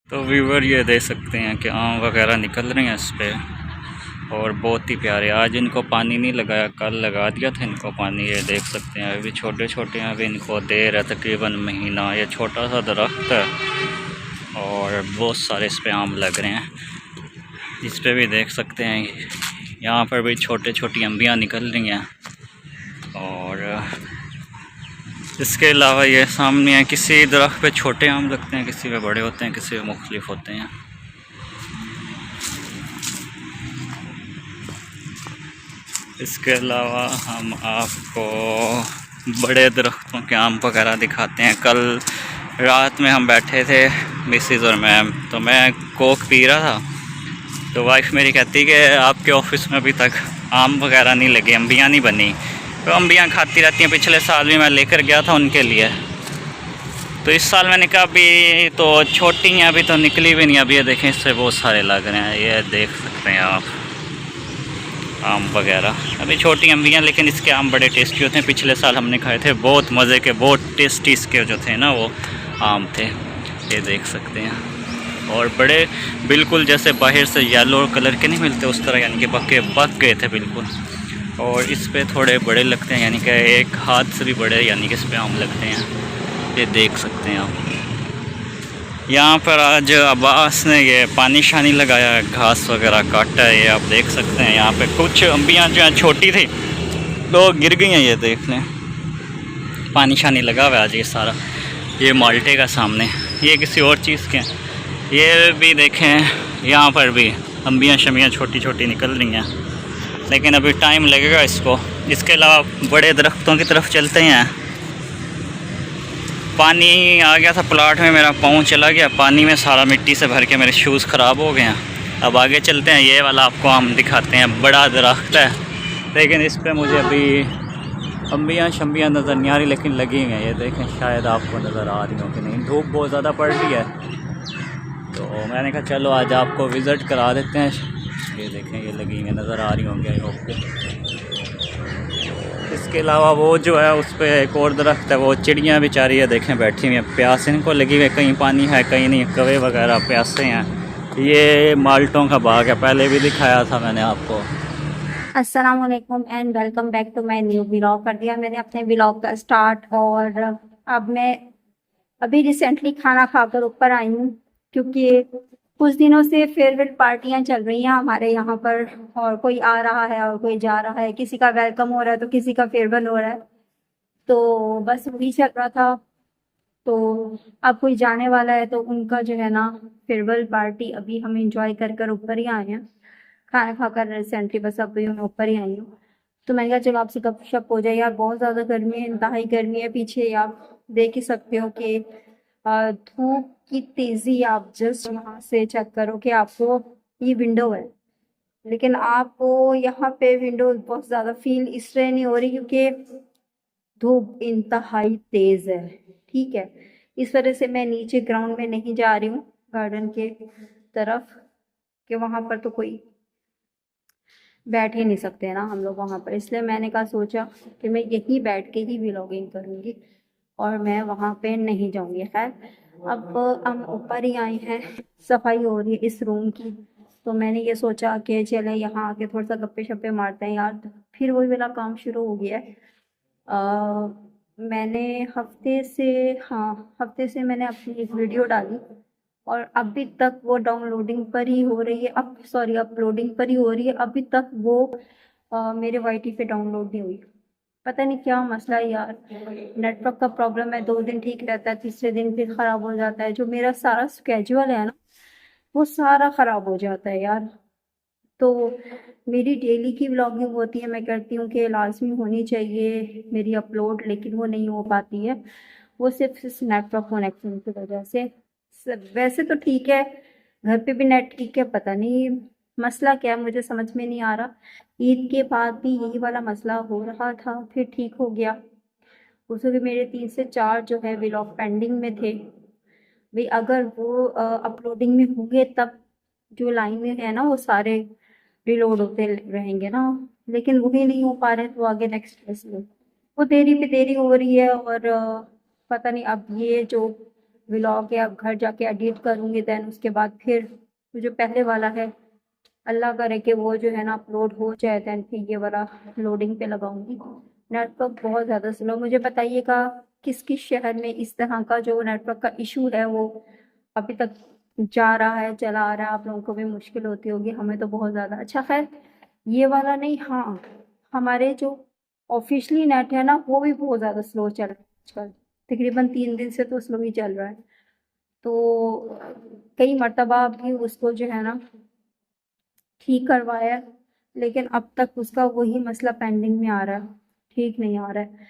तो व्यूवर ये देख सकते हैं कि आम वगैरह निकल रहे हैं इस पे, और बहुत ही प्यारे। आज इनको पानी नहीं लगाया, कल लगा दिया था इनको पानी। ये देख सकते हैं अभी छोटे छोटे हैं, अभी इनको देर है तकरीबन महीना। ये छोटा सा दरख्त है और बहुत सारे इस पे आम लग रहे हैं। इस पे भी देख सकते हैं, यहाँ पर भी छोटे छोटी अम्बियाँ निकल रही हैं। और इसके अलावा ये सामने है, किसी दरख्त पे छोटे आम लगते हैं, किसी पे बड़े होते हैं, किसी पे मुख्तलिफ होते हैं। इसके अलावा हम आपको बड़े दरख्तों के आम वगैरह दिखाते हैं। कल रात में हम बैठे थे मिसिज़ और मैम, तो मैं कोक पी रहा था, तो वाइफ मेरी कहती कि आपके ऑफिस में अभी तक आम वगैरह नहीं लगे, अम्बियाँ नहीं बनी। तो अम्बियाँ खाती रहती हैं, पिछले साल भी मैं लेकर गया था उनके लिए। तो इस साल मैंने कहा अभी तो छोटी हैं, अभी तो निकली भी नहीं। अभी ये देखें, इससे बहुत सारे लग रहे हैं, ये देख सकते हैं आप आम वगैरह। अभी छोटी अम्बियाँ, लेकिन इसके आम बड़े टेस्टी होते हैं। पिछले साल हमने खाए थे, बहुत मज़े के, बहुत टेस्टी इसके जो थे ना वो आम थे। ये देख सकते हैं, और बड़े बिल्कुल जैसे बाहर से येलो कलर के नहीं मिलते उस तरह, यानी कि पक गए थे बिल्कुल। और इस पे थोड़े बड़े लगते हैं, यानी कि एक हाथ से भी बड़े, यानी कि इस पे आम लगते हैं। ये देख सकते हैं आप। यहाँ पर आज अब्बास ने ये पानी शानी लगाया है, घास वगैरह काटा है। ये आप देख सकते हैं, यहाँ पे कुछ अम्बियाँ जो हैं छोटी थी तो गिर गई हैं। ये देख लें, पानी शानी लगा हुआ है आज ये सारा। ये माल्टे का सामने, ये किसी और चीज़ के हैं। ये भी देखें, यहाँ पर भी अम्बियाँ शम्बियाँ छोटी छोटी निकल रही हैं, लेकिन अभी टाइम लगेगा इसको। इसके अलावा बड़े दरख्तों की तरफ चलते हैं। पानी आ गया था प्लाट में, मेरा पाँव चला गया पानी में, सारा मिट्टी से भर के मेरे शूज़ ख़राब हो गए हैं। अब आगे चलते हैं, ये वाला आपको हम दिखाते हैं। बड़ा दरख्त है, लेकिन इस पर मुझे अभी अम्बियाँ शम्बियाँ नज़र नहीं आ रही, लेकिन लगी हुई हैं। ये देखें, शायद आपको नज़र आ रही हो कि नहीं। धूप बहुत ज़्यादा पड़ रही है, तो मैंने कहा चलो आज आपको विज़िट करा देते हैं। ये देखें, ये लगी हुई नज़र आ रही होंगी आई होप के। इसके अलावा वो जो है उस पर एक और दरख्त है, वो चिड़ियाँ बेचारी है देखें बैठी हुई हैं, प्यास इनको लगी हुई है। कहीं पानी है कहीं नहीं, कौवे वगैरह प्यासे हैं। ये माल्टों का बाग है, पहले भी दिखाया था मैंने आपको। अस्सलाम वालेकुम and welcome back to my new vlog. कर दिया मैंने अपने व्लॉग का स्टार्ट, और अब मैं अभी रिसेंटली खाना खाकर ऊपर आई हूँ, क्योंकि कुछ दिनों से फेयरवेल पार्टियां चल रही हैं हमारे यहाँ पर, और कोई आ रहा है और कोई जा रहा है, किसी का वेलकम हो रहा है तो किसी का फेयरवेल हो रहा है। तो बस वही चल रहा था। तो अब कोई जाने वाला है तो उनका जो है ना फेयरवेल पार्टी अभी हम इंजॉय कर कर ऊपर ही आए हैं। खाना खाकर रिसेंटली बस अभी मैं ऊपर ही आई हूँ। तो मैंने कहा चलो आपसे गपशप हो जाए। यार बहुत ज़्यादा गर्मी है, इंतहाई गर्मी है। पीछे आप देख ही सकते हो कि धूप की तेज़ी आप जस्ट यहाँ से चेक करो कि आपको, ये विंडो है लेकिन आपको यहाँ पे विंडो बहुत ज़्यादा फील इसलिए नहीं हो रही क्योंकि धूप इंतहाई तेज़ है। ठीक है, इस वजह से मैं नीचे ग्राउंड में नहीं जा रही हूँ गार्डन के तरफ, कि वहाँ पर तो कोई बैठ ही नहीं सकते ना हम लोग वहाँ पर। इसलिए मैंने कहा सोचा कि मैं यहीं बैठ के ही व्लॉगिंग करूँगी और मैं वहाँ पे नहीं जाऊँगी। खैर, अब हम ऊपर ही आए हैं, सफाई हो रही है इस रूम की, तो मैंने ये सोचा कि चले यहाँ आके थोड़ा सा गप्पे शप्पे मारते हैं। यार फिर वही वाला काम शुरू हो गया है। मैंने हफ्ते से मैंने अपनी एक वीडियो डाली और अभी तक वो डाउनलोडिंग पर ही हो रही है, अब सॉरी अपलोडिंग पर ही हो रही है। अभी तक वो मेरे वाईटी पे डाउनलोड नहीं हुई। पता नहीं क्या मसला है यार, नेटवर्क का प्रॉब्लम है। 2 दिन ठीक रहता है, तीसरे दिन फिर ख़राब हो जाता है। जो मेरा सारा स्केड्यूल है ना, वो सारा ख़राब हो जाता है यार। तो मेरी डेली की व्लॉगिंग होती है, मैं करती हूँ कि लाजमी होनी चाहिए मेरी अपलोड, लेकिन वो नहीं हो पाती है। वो सिर्फ इस नेटवर्क कनेक्शन की वजह से। वैसे तो ठीक है, घर पे भी नेट ठीक है, पता नहीं मसला क्या है, मुझे समझ में नहीं आ रहा। ईद के बाद भी यही वाला मसला हो रहा था, फिर ठीक हो गया। उसमें भी मेरे 3 से 4 जो है व्लॉग पेंडिंग में थे भाई। अगर वो अपलोडिंग में होंगे तब जो लाइन में है ना वो सारे रिलोड होते रहेंगे ना, लेकिन वही नहीं हो पा रहे, तो आगे नेक्स्ट कैसे हो। वो देरी पे देरी हो रही है। और पता नहीं अब ये जो व्लॉग या घर जाके एडिट करूँगी, देन उसके बाद फिर जो पहले वाला है अल्लाह करे कि वो जो है ना अपलोड हो जाए, देन फिर ये वाला लोडिंग पे लगाऊंगी। नेटवर्क बहुत ज़्यादा स्लो, मुझे बताइएगा किस किस शहर में इस तरह का जो नेटवर्क का इशू है वो अभी तक जा रहा है, चला आ रहा है। आप लोगों को भी मुश्किल होती होगी, हमें तो बहुत ज़्यादा। अच्छा खैर ये वाला नहीं, हाँ हमारे जो ऑफिशियली नेट है ना वो भी बहुत ज़्यादा स्लो चल रहा है आजकल, तकरीबन 3 दिन से तो स्लो ही चल रहा है। तो कई मर्तबा भी उसको जो है ना ठीक करवाया, लेकिन अब तक उसका वही मसला पेंडिंग में आ रहा है, ठीक नहीं आ रहा है।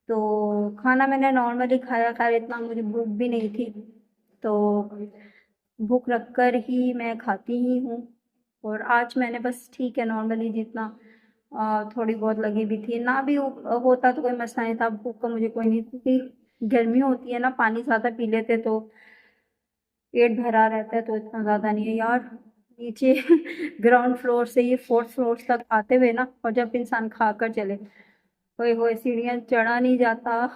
तो खाना मैंने नॉर्मली खाया, खैर इतना मुझे भूख भी नहीं थी, तो भूख रख कर ही मैं खाती ही हूँ। और आज मैंने बस ठीक है नॉर्मली जितना थोड़ी बहुत लगी भी थी, ना भी होता तो कोई मसला नहीं था, भूख का मुझे कोई नहीं, क्योंकि गर्मी होती है ना, पानी ज़्यादा पी लेते तो पेट भरा रहता है, तो इतना ज़्यादा नहीं है यार। नीचे ग्राउंड फ्लोर से ये 4th फ्लोर तक आते हुए ना, और जब इंसान खा कर चले, ओए होए सीढ़ियाँ चढ़ा नहीं जाता,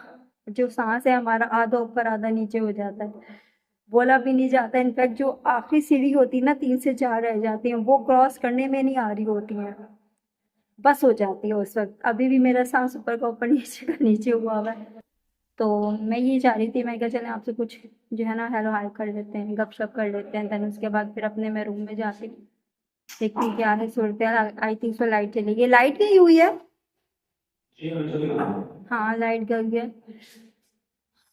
जो सांस है हमारा आधा ऊपर आधा नीचे हो जाता है, बोला भी नहीं जाता। इनफैक्ट जो आखिरी सीढ़ी होती है ना, 3 से 4 रह जाती हैं, वो क्रॉस करने में नहीं आ रही होती हैं, बस हो जाती है उस वक्त। अभी भी मेरा सांस ऊपर का ऊपर नीचे का नीचे हुआ हुआ है। तो मैं ये चाह रही थी, मैं कहा चलें आपसे कुछ जो है ना हेलो हाय कर लेते हैं, गपशप कर लेते हैं, देन उसके बाद फिर अपने मैं रूम में जाके देखती हूँ क्या है सूरत हाल। आई थिंक सो लाइट चली गई, लाइट गई हुई है। हाँ लाइट गई है।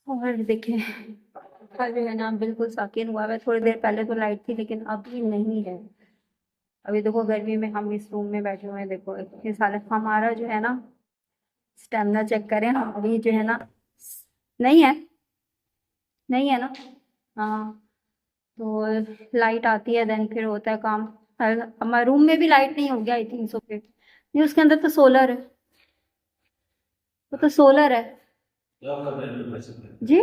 और देखें कल जो है ना बिल्कुल साकिन हुआ है, थोड़ी देर पहले तो लाइट थी लेकिन अभी नहीं है। अभी देखो गर्मी में हम इस रूम में बैठे हुए हैं, देखो इस हालत। हमारा जो है ना स्टेमिना चेक करें, हमारी जो है ना नहीं है, नहीं है ना। हाँ तो लाइट आती है देन फिर होता है काम। हमारे रूम में भी लाइट नहीं हो गया आई थिंक सो फिर, नहीं उसके अंदर तो सोलर है, वो तो सोलर है जी।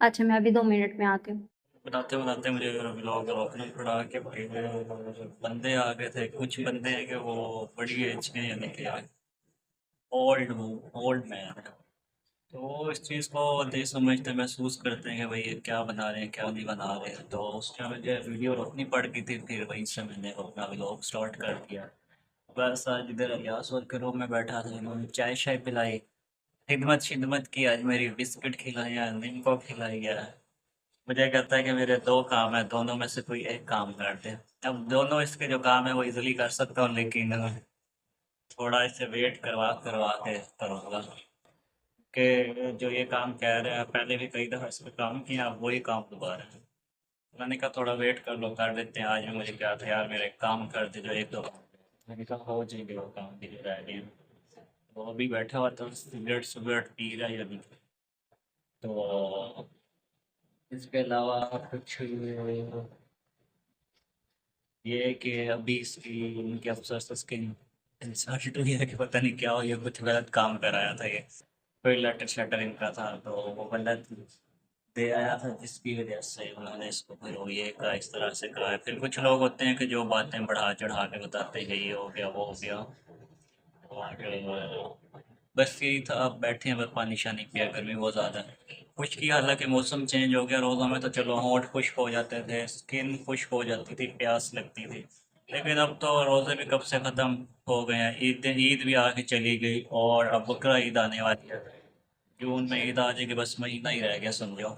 अच्छा मैं अभी 2 मिनट में आती हूँ। बनाते बनाते मुझे ब्लॉग रोकना पड़ा कि भाई बंदे आ गए थे, कुछ बंदे हैं कि वो बड़ी एज के, यानी कि ओल्ड ओल्ड मैन, तो इस चीज़ को देख समझते महसूस करते हैं कि भाई ये क्या बना रहे हैं क्या नहीं बना रहे हैं। तो उसका मुझे वीडियो रोकनी पड़ गई थी, फिर वहीं से मैंने अपना व्लॉग स्टार्ट कर दिया। बस आज इधर अलियास और के रूम में बैठा था, इन्होंने चाय शाय पिलाई, खिदमत शिदमत की, आज मेरी बिस्किट खिलाई है, नींबू खिलाई है। मुझे कहता है कि मेरे 2 काम है, दोनों में से कोई एक काम कर दे। अब दोनों इसके जो काम है वो इजीली कर सकता हूँ, लेकिन थोड़ा इसे वेट करवा करवा के करूँगा कि जो ये काम कह रहे हैं पहले भी कई दफ़ा इस पे काम किया, अब वही काम दोबारा है। मैंने कहा थोड़ा वेट कर लो, कर देते हैं। आज भी मुझे क्या था यार, मेरा एक काम कर दे जो एक दो काम। मैंने कहा हो जाएंगे वो काम भी जो रह गए हैं। तो अभी बैठा हुआ था, सिगरेट सिगरेट पी रहा है अभी। तो इसके अलावा कुछ ये है कि अभी इसकी उनके अफसर से इसकी इंसल्ट हुई है कि पता नहीं क्या हो, ये कुछ गलत काम कराया था ये, कोई लेटर शेटर इनका था तो वो गलत दे आया था, जिसकी वजह से उन्होंने इसको फिर वो ये कहा, इस तरह से कहा है। फिर कुछ लोग होते हैं कि जो बातें बढ़ा चढ़ा के बताते हैं कि ये हो गया वो हो गया। और बस यही था, अब बैठे हैं, बस पानी शानी पिया, गर्मी बहुत ज़्यादा है। खुश्की, हालांकि मौसम चेंज हो गया, रोज़ों में तो चलो होंठ खुश्क हो जाते थे, स्किन खुश्क हो जाती थी, प्यास लगती थी, लेकिन अब तो रोज़े भी कब से ख़त्म हो गए हैं। ईद भी आके चली गई और अब बकरा ईद आने वाली है। जून में ईद आ जाएगी, बस महीना ही रह गया समझो।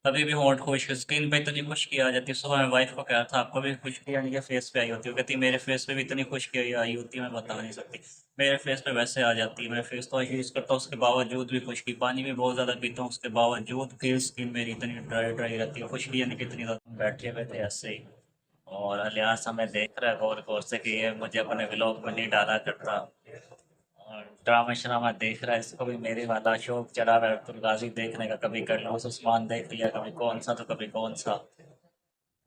तो अभी भी होंठ खुश्क, स्किन पे इतनी खुश्की आ जाती है। सुबह मैं वाइफ को कहा था आपको भी खुश्की यानी कि फेस पे आई होती है, वो कहती मेरे फेस पे भी इतनी खुश्की आई होती है मैं बता नहीं सकती। मेरे फेस पे वैसे आ जाती है, मैं फेस वॉश यूज़ करता हूँ उसके बावजूद भी खुश्की, पानी भी बहुत ज़्यादा पीता हूँ उसके बावजूद फिर स्किन मेरी इतनी ड्राई ड्राई रहती है, खुश्की यानी कि इतनी ज़्यादा। बैठे हुए थे ऐसे ही, और अलियास हमें देख रहा है गौर गौर से कि ये मुझे अपने व्लॉग में नहीं डाला करता, और ड्रामा श्रामा देख रहा है। इसको भी मेरे वाला शौक चला रहा है अब्दुल गाजी देखने का, कभी करलोस उस्मान देख लिया, कभी कौन सा तो कभी कौन सा।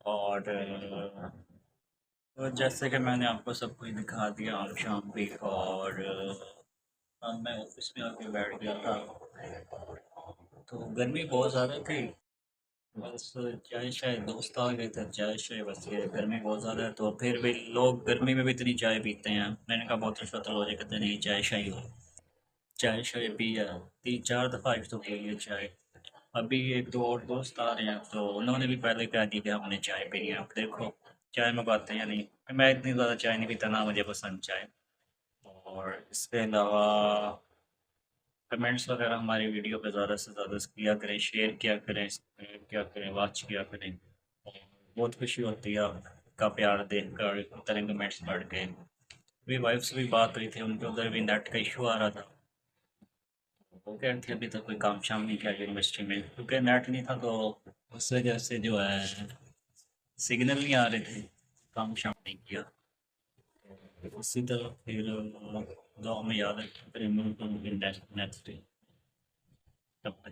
और तो जैसे कि मैंने आपको सब कुछ दिखा दिया आज शाम भी, और अब मैं ऑफिस में आके बैठ गया था, तो गर्मी बहुत ज़्यादा थी। बस चाय शाय दोस्त आ गए थे, चाय शाय, बस ये गर्मी बहुत ज़्यादा है तो फिर भी लोग गर्मी में भी इतनी चाय पीते हैं। मैंने कहा बोतल शोतल हो जाए, कहते नहीं चाय शाय हो। चाय शाय पिया, 3-4 दफ़ा आज तो पी है चाय। अभी एक दो और दोस्त आ रहे हैं तो उन्होंने भी पहले कह दी कि हमने चाय पीनी है। अब देखो चाय में बात है या नहीं। मैं इतनी ज़्यादा चाय नहीं पीता, ना मुझे पसंद चाय। और इसके अलावा कमेंट्स वगैरह हमारी वीडियो पे ज़्यादा से ज़्यादा किया करें, शेयर किया करें, सब्सक्राइब किया करें, वॉच किया करें। और बहुत खुशी होती है आपका प्यार देख कर, तरह कमेंट्स पढ़ के। मेरी वाइफ से भी बात हुई थी, उनके उधर भी नेट का इशू आ रहा था। वो कह रही थी अभी तक कोई काम शाम नहीं किया यूनिवर्सिटी में, क्योंकि नेट नहीं था तो उस वजह से जो है सिग्नल नहीं आ रहे थे, काम शाम नहीं किया। तो उसी तरह फिर गाँव में याद है, फिर नेक्स्ट डे तब तक